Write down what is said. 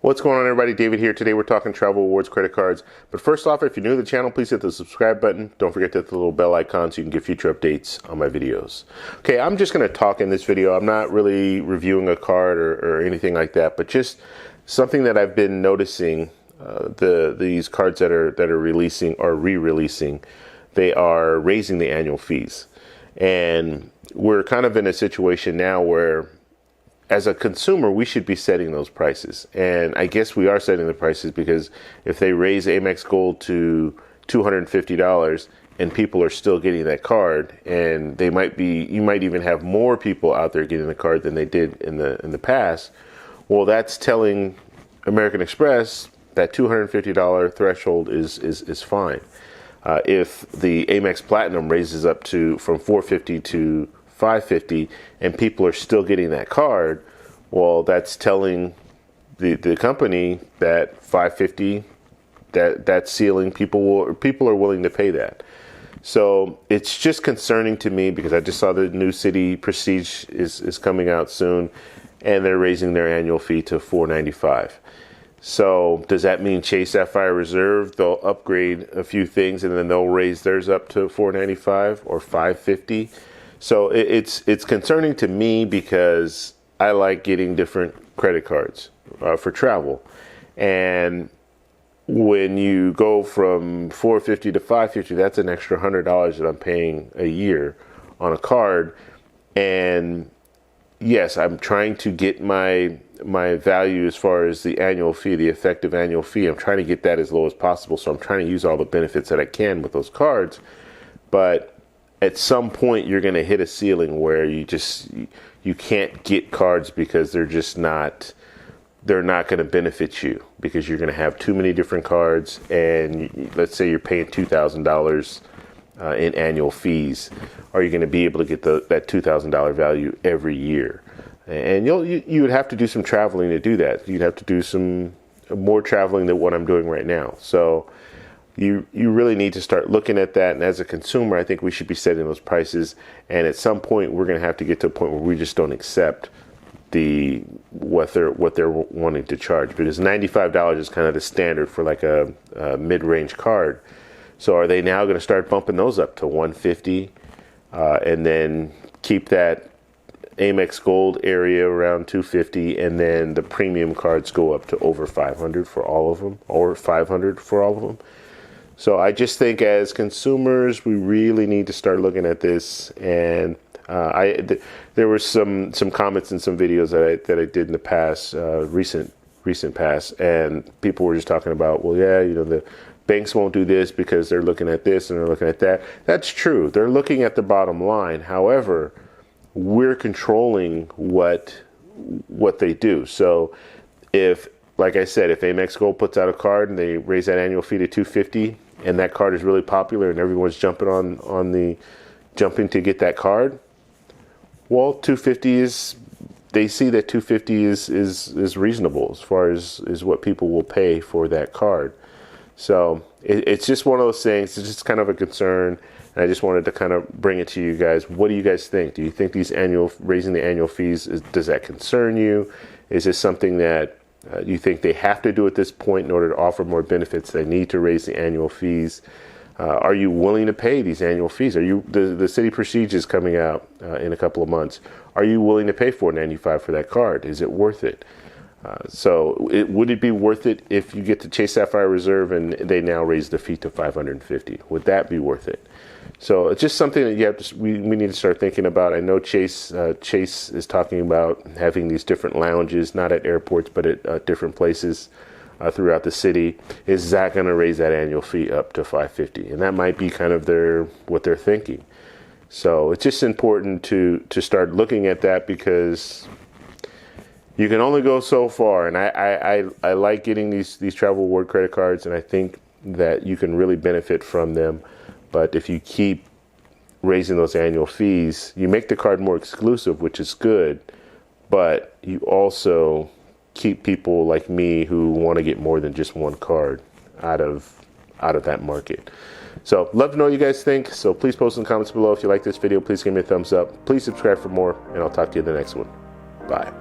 What's going on, everybody? David here. Today we're talking travel rewards credit cards. But first off, if you're new to the channel, please hit the subscribe button. Don't forget to hit the little bell icon so you can get future updates on my videos. Okay, I'm just going to talk in this video. I'm not really reviewing a card or anything like that, but just something that I've been noticing. These cards that are releasing or re-releasing, they are raising the annual fees, and we're kind of in a situation now where, as a consumer, we should be setting those prices. And I guess we are setting the prices because if they raise Amex Gold to $250 and people are still getting that card, and you might even have more people out there getting the card than they did in the past. Well, that's telling American Express that $250 threshold is fine. If the Amex Platinum raises up from $450 to $550 and people are still getting that card, well, that's telling the company that $550, that ceiling, people are willing to pay that. So it's just concerning to me because I just saw the new City Prestige is coming out soon, and they're raising their annual fee to $495. So does that mean Chase Sapphire Reserve, they'll upgrade a few things and then they'll raise theirs up to $495 or $550? So it's concerning to me because I like getting different credit cards for travel. And when you go from $450 to $550, that's an extra $100 that I'm paying a year on a card. And yes, I'm trying to get my value as far as the annual fee, the effective annual fee. I'm trying to get that as low as possible. So I'm trying to use all the benefits that I can with those cards. But at some point, you're going to hit a ceiling where you can't get cards because they're not going to benefit you because you're going to have too many different cards. And let's say you're paying $2,000 in annual fees. Are you going to be able to get that $2,000 value every year? And you would have to do some traveling to do that. You'd have to do some more traveling than what I'm doing right now. So you really need to start looking at that. And as a consumer, I think we should be setting those prices. And at some point, we're going to have to get to a point where we just don't accept what they're wanting to charge, because $95 is kind of the standard for like a mid-range card. So are they now going to start bumping those up to $150 and then keep that Amex Gold area around $250, and then the premium cards go up to over $500 for all of them, or $500 for all of them? So I just think as consumers, we really need to start looking at this. And there were some comments in some videos that I did in the past, recent past, and people were just talking about, well, yeah, the banks won't do this because they're looking at this and they're looking at that. That's true. They're looking at the bottom line. However, we're controlling what they do. So like I said, if Amex Gold puts out a card and they raise that annual fee to $250 and that card is really popular and everyone's jumping to get that card, well, $250 they see that $250 is reasonable as far as what people will pay for that card. So it's just one of those things. It's just kind of a concern. And I just wanted to kind of bring it to you guys. What do you guys think? Do you think raising the annual fees, does that concern you? Is this something that you think they have to do at this point in order to offer more benefits? They need to raise the annual fees. Are you willing to pay these annual fees? The City Prestige is coming out in a couple of months. Are you willing to pay $495 for that card? Is it worth it? Would it be worth it if you get the Chase Sapphire Reserve and they now raise the fee to $550? Would that be worth it? So it's just something that we need to start thinking about. I know Chase is talking about having these different lounges, not at airports, but at different places throughout the city. Is that going to raise that annual fee up to $550? And that might be kind of what they're thinking. So it's just important to start looking at that, because you can only go so far. And I like getting these travel reward credit cards, and I think that you can really benefit from them. But if you keep raising those annual fees, you make the card more exclusive, which is good, but you also keep people like me who want to get more than just one card out of that market. So love to know what you guys think. So please post in the comments below. If you like this video, please give me a thumbs up. Please subscribe for more, and I'll talk to you in the next one. Bye.